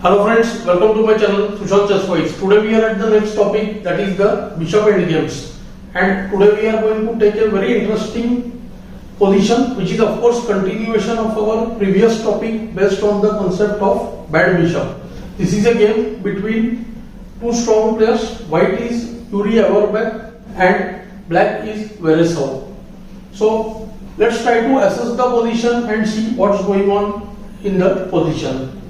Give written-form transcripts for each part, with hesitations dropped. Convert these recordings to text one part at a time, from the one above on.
Hello friends, welcome to my channel Sushant Chess Voice. Today we are at the next topic, that is the Bishop Endgames. And today we are going to take a very interesting position, which is of course continuation of our previous topic based on the concept of bad bishop. This is a game between two strong players. White is Averbakh and black is Veresov. So let's try to assess the position and see what's going on in the position.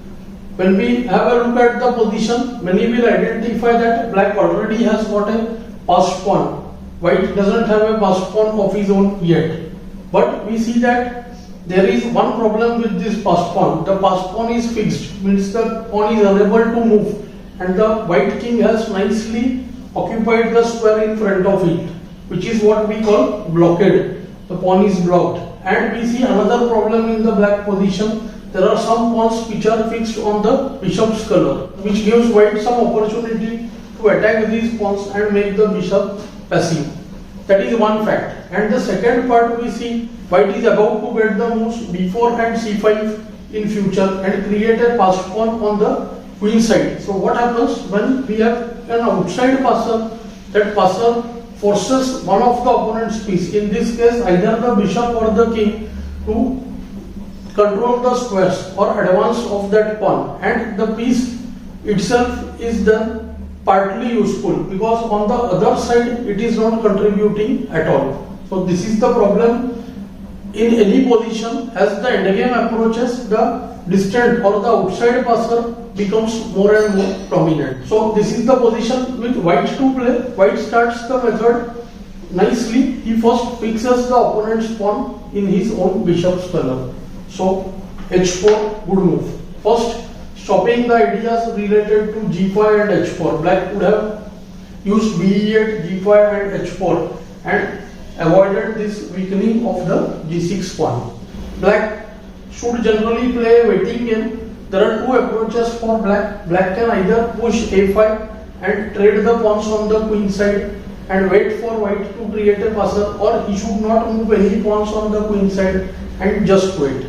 When we have a look at the position, many will identify that black already has got a passed pawn. White doesn't have a passed pawn of his own yet. But we see that there is one problem with this passed pawn. The passed pawn is fixed, means the pawn is unable to move, and the white king has nicely occupied the square in front of it, which is what we call blockade. The pawn is blocked. And we see another problem in the black position. There are some pawns which are fixed on the bishop's color, which gives white some opportunity to attack these pawns and make the bishop passive. That is one fact. And the second part, we see white is about to get the moves b4 and c5 in future and create a passed pawn on the queen side. So what happens when we have an outside passer? That passer forces one of the opponent's piece, in this case either the bishop or the king, to control the squares or advance of that pawn, and the piece itself is then partly useful because on the other side it is not contributing at all. So this is the problem in any position. As the endgame approaches, the distant or the outside passer becomes more and more prominent. So this is the position with white to play. White starts the method nicely. He first fixes the opponent's pawn in his own bishop's color. So h4, good move. First, stopping the ideas related to g5 and h4. Black would have used b8, g5 and h4 and avoided this weakening of the g6 pawn. Black should generally play a waiting game. There are two approaches for black. Black can either push a5 and trade the pawns on the queen side and wait for white to create a passer, or he should not move any pawns on the queen side and just wait.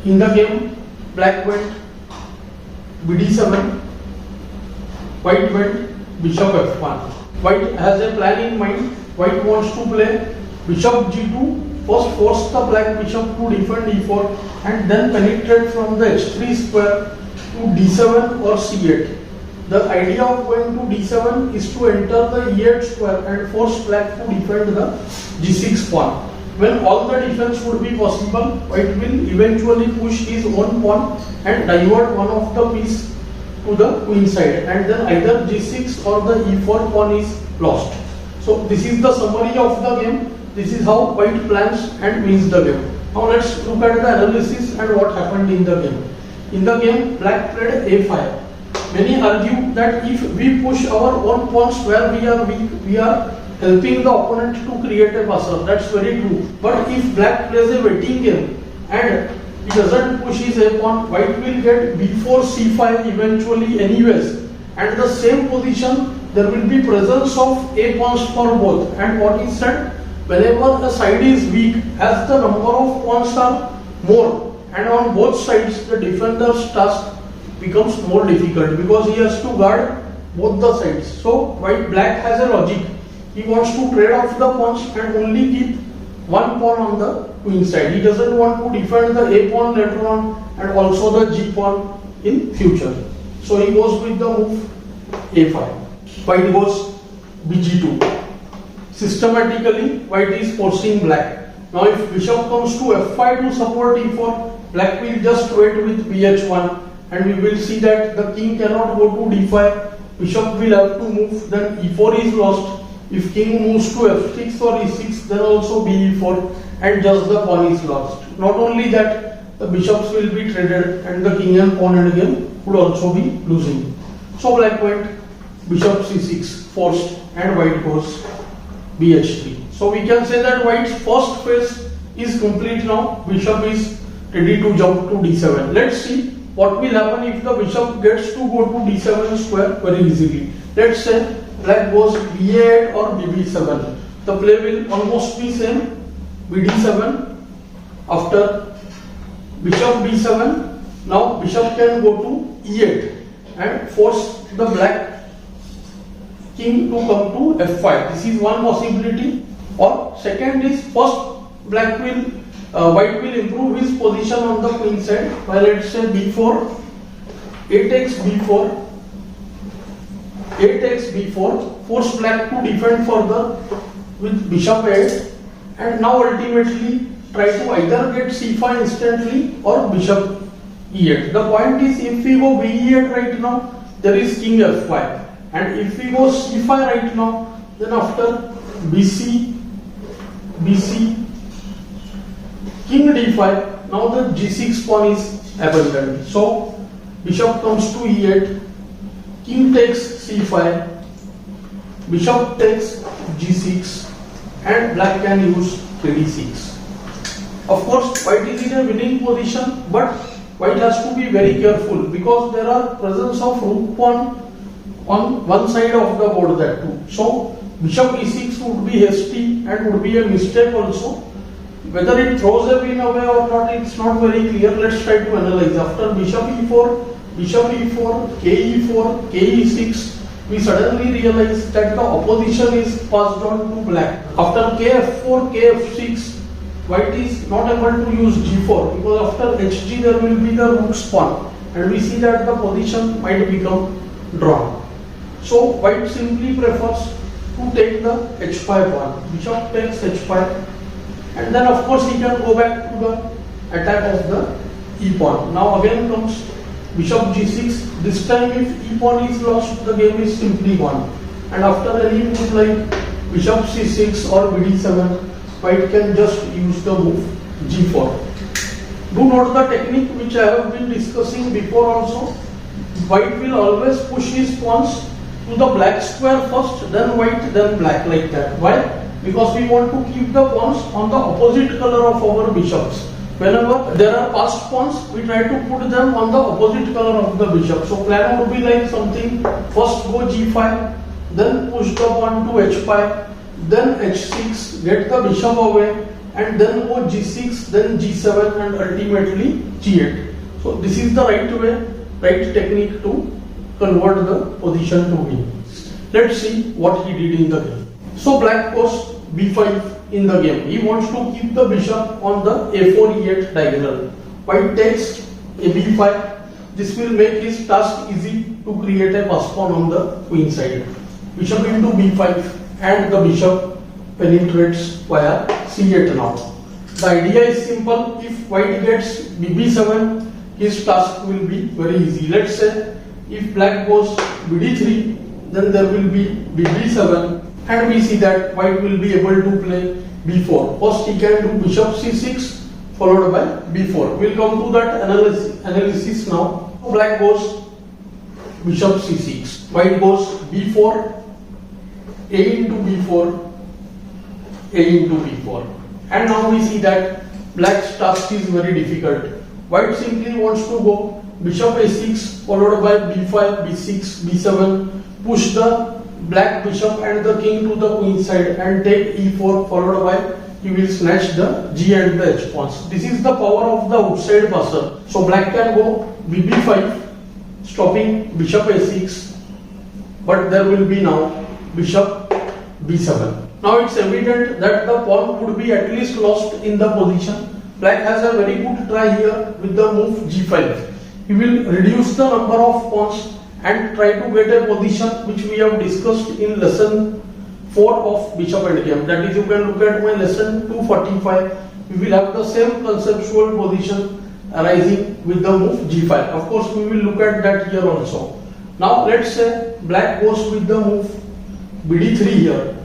In the game, black went bd7, white went bishop f1. White has a plan in mind. White wants to play bishop g2, first force the black bishop to defend e4 and then penetrate from the h3 square to d7 or c8. The idea of going to d7 is to enter the e8 square and force black to defend the g6 pawn. When all the defense would be possible, white will eventually push his own pawn and divert one of the piece to the queen side, and then either g6 or the e4 pawn is lost. So this is the summary of the game. This is how white plans and wins the game. Now let's look at the analysis and what happened in the game. In the game, black played a5. Many argue that if we push our own pawns where we are weak, we are helping the opponent to create a passer. That's very true. But if black plays a waiting game and he doesn't push his a pawn, white will get b4, c5 eventually anyways. And the same position, there will be presence of a pawns for both. And what is said, whenever a side is weak, as the number of pawns are more, and on both sides the defender's task becomes more difficult because he has to guard both the sides. So black has a logic. He wants to trade off the pawns and only keep one pawn on the queen side. He doesn't want to defend the a pawn later on and also the g pawn in future. So he goes with the move a5. White goes bg2. Systematically, white is forcing black. Now if bishop comes to f5 to support e4, black will just wait with bh1, and we will see that the king cannot go to d5. Bishop will have to move, then e4 is lost. If king moves to f6 or e6, then also be4 and just the pawn is lost. Not only that, the bishops will be traded and the king and pawn endgame would also be losing. So black went bishop c6 forced and white goes bh3. So we can say that white's first phase is complete now. Bishop is ready to jump to d7. Let's see what will happen if the bishop gets to go to d7 square very easily. Let's say black goes b8 or bb7. The play will almost be same. bd7 after bishop b7. Now bishop can go to e8. and force the black king to come to f5. This is one possibility. Or second is, first black will white will improve his position on the queen side by, let's say, b4, 8x b4, 8x b4, force black to defend further with bishop 8, and now ultimately try to either get c5 instantly or bishop e8. The point is, if we go b8 right now, there is king f5, and if we go c5 right now, then after bc, king d5, now the g6 pawn is abandoned. So bishop comes to e8, king takes c5, bishop takes g6, and black can use 3d6. Of course, white is in a winning position, but white has to be very careful because there are presence of rook pawn on one side of the board, that too. So bishop e6 would be hasty and would be a mistake also. Whether it throws a win away or not, it's not very clear. Let's try to analyze. After bishop e4, k e4, k e6, we suddenly realize that the opposition is passed on to black. After kf4, kf6, white is not able to use g4 because after hg there will be the rook's pawn, and we see that the position might become drawn. So white simply prefers to take the h5 pawn. Bishop takes h5, and then of course he can go back to the attack of the e pawn. Now again comes bishop g6. This time if e pawn is lost, the game is simply won. And after any move like bishop c6 or bd7, white can just use the move g4. Do note the technique which I have been discussing before also. White will always push his pawns to the black square first, then white, then black, like that. Why? Because we want to keep the pawns on the opposite color of our bishops. Whenever there are passed pawns, we try to put them on the opposite color of the bishop. So plan would be like something: first go g5, then push the pawn to h5, then h6, get the bishop away, and then go g6, then g7, and ultimately g8. So this is the right way, right technique to convert the position to win. Let's see what he did in the game. So black goes b5 in the game. He wants to keep the bishop on the a4 e8 diagonal. White takes a b5. This will make his task easy to create a pass pawn on the queen side. Bishop into b5, and the bishop penetrates via c8 now. The idea is simple. If white gets bb7, his task will be very easy. Let's say if black goes bd3, then there will be bb7, and we see that white will be able to play b4. First he can do bishop c6 followed by b4. We'll come to that analysis now. Black goes bishop c6, white goes b4, a into b4, a into b4. And now we see that black's task is very difficult. White simply wants to go bishop a6 followed by b5, b6, b7, push the black bishop and the king to the queen side, and take e4 followed by, he will snatch the g and the h pawns. This is the power of the outside passer. So black can go bb5, stopping bishop a6, but there will be now bishop b7. Now it's evident that the pawn would be at least lost in the position. Black has a very good try here with the move g5. He will reduce the number of pawns and try to get a position which we have discussed in lesson 4 of bishop endgame. That is, you can look at my lesson 245. We will have the same conceptual position arising with the move g5. Of course, we will look at that here also. Now let's say black goes with the move bd3 here.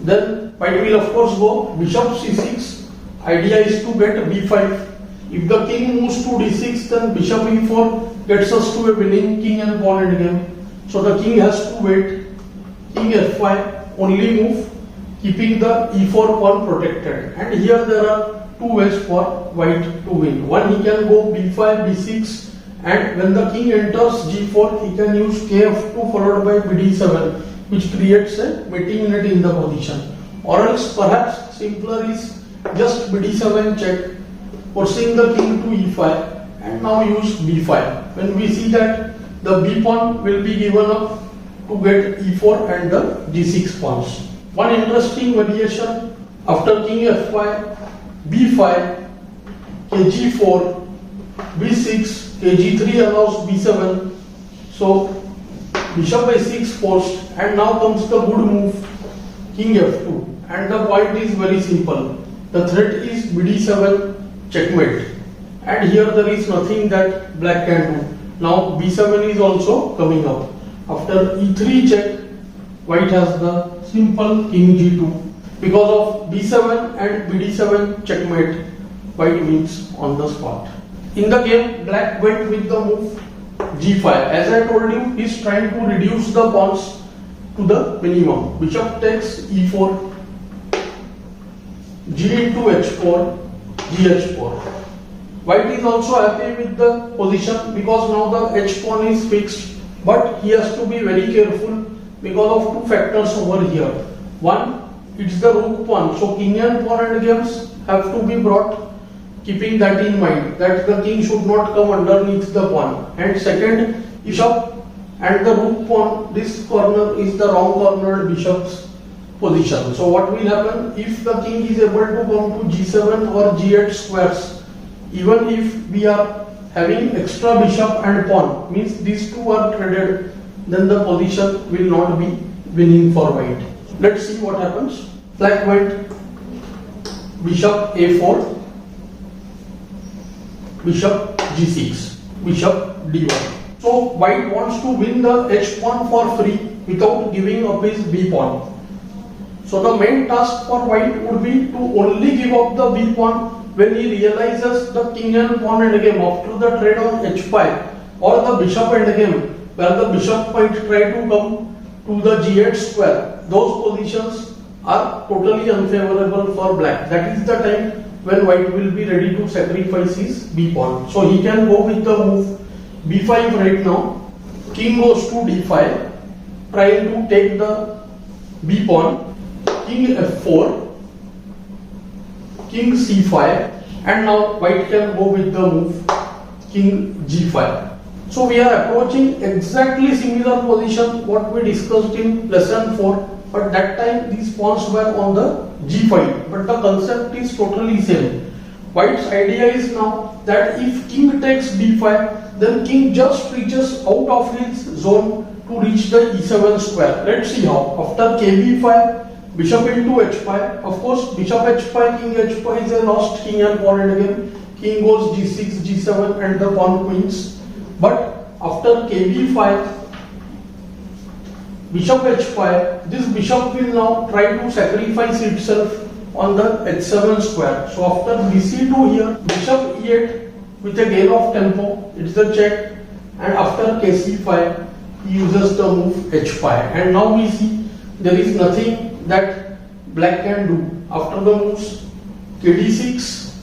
Then white will of course go bishop c6. Idea is to get b5. If the king moves to d6, then bishop e4 gets us to a winning king and pawn endgame. So the king has to wait. King f5, only move, keeping the e4 pawn protected. And here there are two ways for white to win. One, he can go b5, b6, and when the king enters g4, he can use kf2 followed by bd7, which creates a mating net in the position. Or else perhaps simpler is just bd7 check, forcing the king to e5, and now use b5. When we see that the b pawn will be given up to get e4 and the g6 pawns. One interesting variation after king f5, b5, kg4, b6, kg3 allows b7. So bishop a6 forced, and now comes the good move king f2. And the point is very simple. The threat is bd7 checkmate, and here there is nothing that black can do. Now b7 is also coming up. After e3 check, white has the simple king g2. Because of b7 and bd7 checkmate, white wins on the spot. In the game, black went with the move g5. As I told you, he is trying to reduce the pawns to the minimum. Bishop takes e4, g into h4, gh4. White is also happy with the position because now the h pawn is fixed, but he has to be very careful because of two factors over here. One, it's the rook pawn, so king and pawn endgames have to be brought, keeping that in mind, that the king should not come underneath the pawn. And second, bishop and the rook pawn, this corner is the wrong cornered bishop's position. So what will happen if the king is able to come to g7 or g8 squares? Even if we are having extra bishop and pawn, means these two are traded, then the position will not be winning for white. Let's see what happens. Black went bishop a4, bishop g6, bishop d1. So white wants to win the h pawn for free without giving up his b pawn. So the main task for white would be to only give up the b pawn when he realizes the king and pawn endgame after the trade on h5, or the bishop endgame where the bishop might try to come to the g8 square. Those positions are totally unfavorable for black. That is the time when white will be ready to sacrifice his b pawn. So he can go with the move b5 right now. King goes to d5, trying to take the b pawn. King f4, king c5, and now white can go with the move king g5. So we are approaching exactly similar position what we discussed in lesson 4, but that time these pawns were on the g5, but the concept is totally same. White's idea is now that if king takes b5, then king just reaches out of his zone to reach the e7 square. Let's see how. After kb5, bishop into h5. Of course, bishop h5, king h5 is a lost king and pawn endgame. King goes g6, g7, and the pawn queens. But after kb5, bishop h5, this bishop will now try to sacrifice itself on the h7 square. So after bc2 here, bishop e8 with a gain of tempo, it's the check. And after kc5, he uses the move h5. And now we see there is nothing that black can do. After the moves kd6,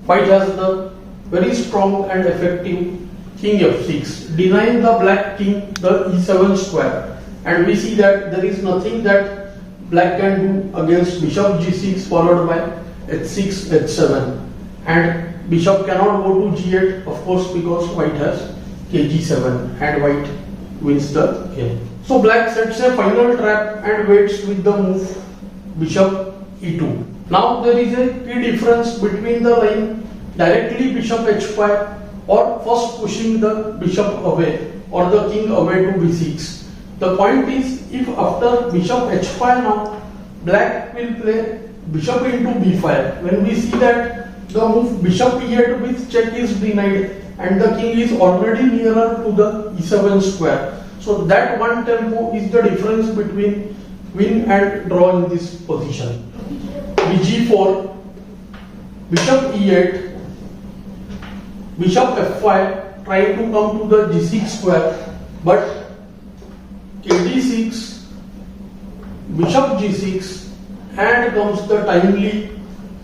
white has the very strong and effective king f6, denying the black king the e7 square. And we see that there is nothing that black can do against bishop g6 followed by h6, h7. And bishop cannot go to g8, of course, because white has kg7 and white wins the game. So black sets a final trap and waits with the move bishop e2. Now there is a key difference between the line directly bishop h5 or first pushing the bishop away or the king away to b6. The point is, if after bishop h5 now, black will play bishop into b5. When we see that the move bishop e8 with check is denied and the king is already nearer to the e7 square. So that one tempo is the difference between win and draw in this position. bg4, bishop e8, bishop f5 trying to come to the g6 square, but kd6, bishop g6, and comes the timely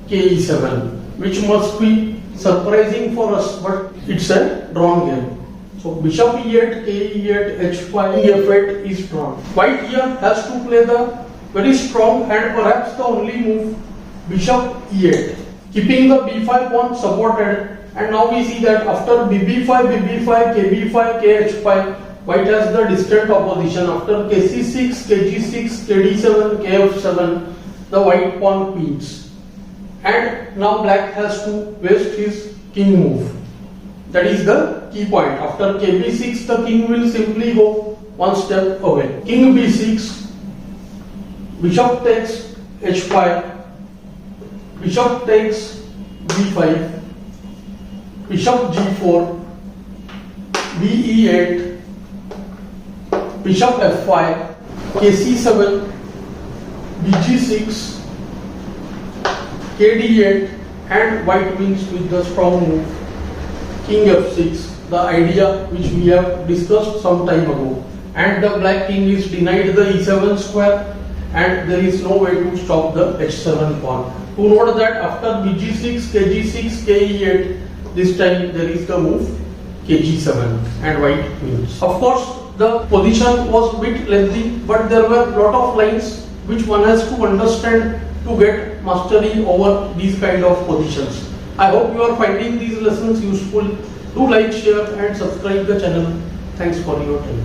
ke7, which must be surprising for us, but it's a drawn game. So bishop e8, ke8, h5, e8 is drawn. White here has to play the very strong and perhaps the only move bishop e8, keeping the b5 pawn supported And now we see that after BB5, KB5, KH5, white has the distant opposition. After KC6, KG6, KD7, KF7, the white pawn queens. And now black has to waste his king move. That is the key point. After KB6, the king will simply go one step away. King B6, bishop takes H5, bishop takes B5, bishop G4, BE8, bishop F5, KC7, BG6, KD8, and white wins with the strong move King F6, the idea which we have discussed some time ago. And the black king is denied the E7 square, and there is no way to stop the H7 pawn. To note that after BG6, KG6, KE8, this time there is the move KG7 and white wins. Of course, the position was a bit lengthy, but there were a lot of lines which one has to understand to get mastery over these kind of positions. I hope you are finding these lessons useful. Do like, share and subscribe the channel. Thanks for your time.